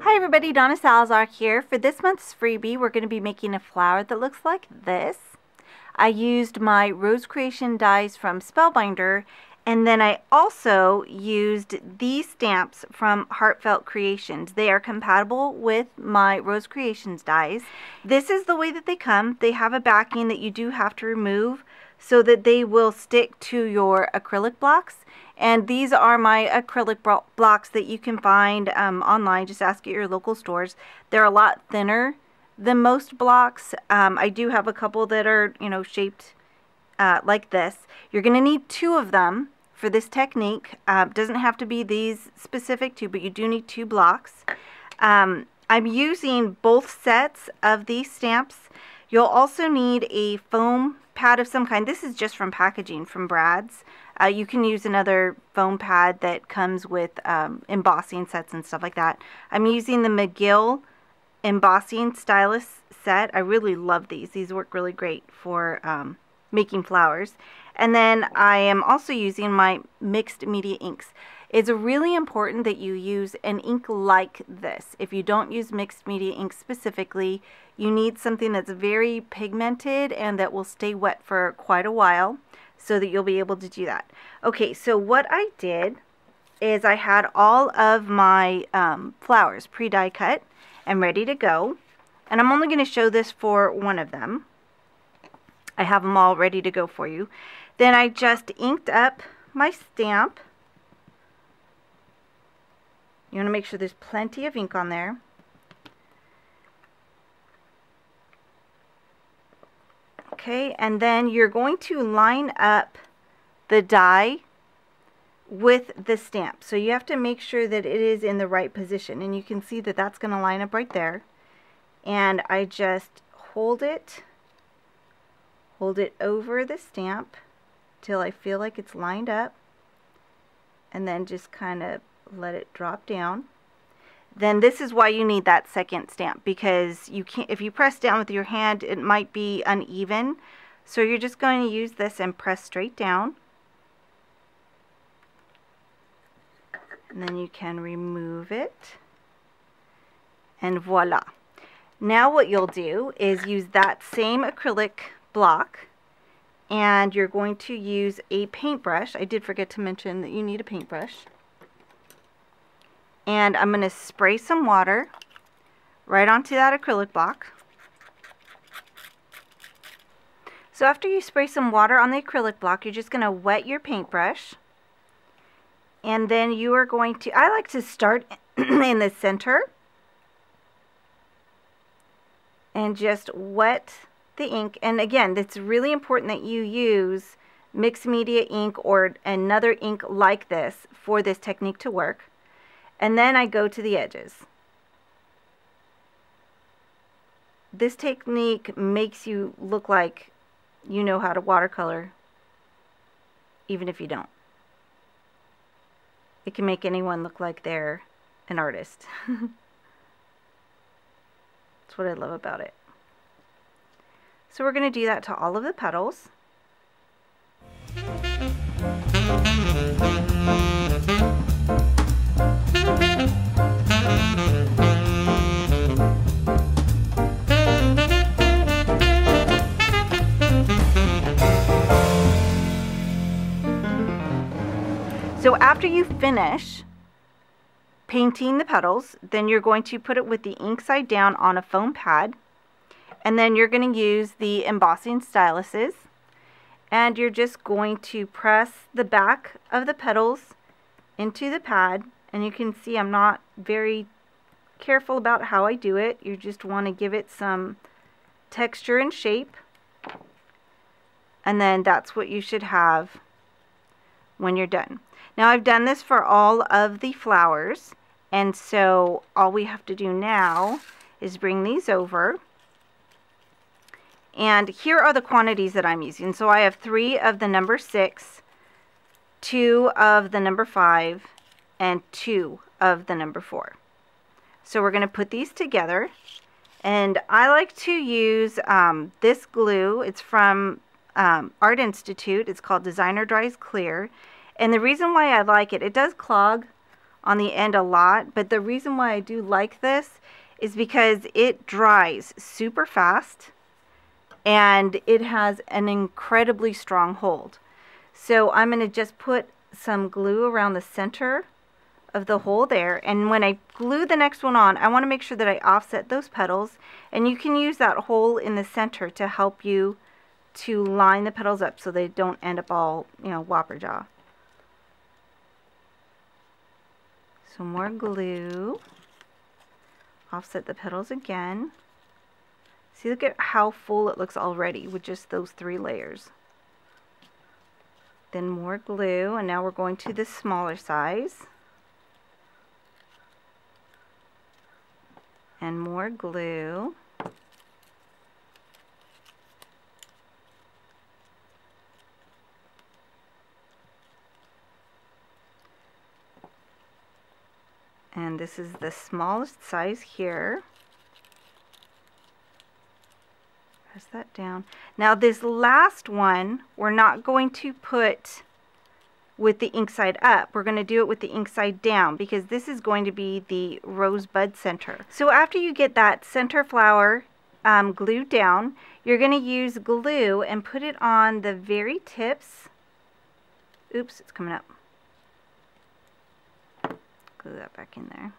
Hi everybody, Donna Salazar here. For this month's freebie, we're going to be making a flower that looks like this. I used my Rose Creation dies from Spellbinder, and then I also used these stamps from Heartfelt Creations. They are compatible with my Rose Creations dies. This is the way that they come. They have a backing that you do have to remove so that they will stick to your acrylic blocks. And these are my acrylic blocks that you can find online. Just ask at your local stores. They're a lot thinner than most blocks. I do have a couple that are, shaped like this. You're going to need 2 of them for this technique. Doesn't have to be these specific 2, but you do need 2 blocks. I'm using both sets of these stamps. You'll also need a foam pad of some kind. This is just from packaging from Brad's. You can use another foam pad that comes with embossing sets and stuff like that. I'm using the McGill Embossing Stylus Set. I really love these. These work really great for making flowers. And then I am also using my mixed media inks. It's really important that you use an ink like this. If you don't use mixed media ink specifically, you need something that's very pigmented and that will stay wet for quite a while, so that you'll be able to do that. Okay, so what I did is I had all of my flowers pre-die cut and ready to go. And I'm only going to show this for one of them. I have them all ready to go for you. Then I just inked up my stamp. You want to make sure there's plenty of ink on there. Okay, and then you're going to line up the die with the stamp. So you have to make sure that it is in the right position. And you can see that that's going to line up right there. And I just hold it over the stamp till I feel like it's lined up. And then just kind of let it drop down. Then this is why you need that second stamp, because you can't, if you press down with your hand, it might be uneven. So you're just going to use this and press straight down. And then you can remove it. And voila. Now what you'll do is use that same acrylic block, and you're going to use a paintbrush. I did forget to mention that you need a paintbrush. And I'm going to spray some water right onto that acrylic block. So after you spray some water on the acrylic block, you're just going to wet your paintbrush. And then you are going to, I like to start in the center and just wet the ink. And again, it's really important that you use mixed media ink or another ink like this for this technique to work. And then I go to the edges. This technique makes you look like you know how to watercolor, even if you don't. It can make anyone look like they're an artist. That's what I love about it. So we're going to do that to all of the petals. So after you finish painting the petals, then you're going to put it with the ink side down on a foam pad, and then you're going to use the embossing styluses, and you're just going to press the back of the petals into the pad. And you can see I'm not very careful about how I do it. You just want to give it some texture and shape, and then that's what you should have when you're done. Now I've done this for all of the flowers, and so all we have to do now is bring these over. And here are the quantities that I'm using. So I have 3 of the number 6, 2 of the number 5, and 2 of the number 4. So we're going to put these together, and I like to use this glue. It's from Art Institute. It's called Designer Dries Clear. And the reason why I like it, it does clog on the end a lot, but the reason why I do like this is because it dries super fast and it has an incredibly strong hold. So I'm going to just put some glue around the center of the hole there, and when I glue the next one on, I want to make sure that I offset those petals, and you can use that hole in the center to help you to line the petals up so they don't end up all, you know, whopper jaw. So more glue, offset the petals again. See, look at how full it looks already with just those 3 layers. Then more glue, and now we're going to the smaller size. And more glue. And this is the smallest size here. Press that down. Now this last one, we're not going to put with the ink side up. We're going to do it with the ink side down because this is going to be the rosebud center. So after you get that center flower glued down, you're going to use glue and put it on the very tips. Oops, it's coming up. Glue that back in there.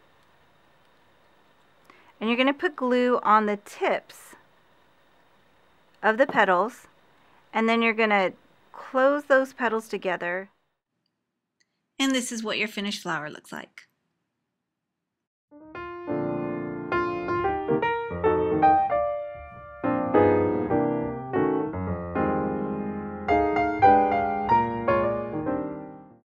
And you're going to put glue on the tips of the petals, and then you're going to close those petals together. And this is what your finished flower looks like.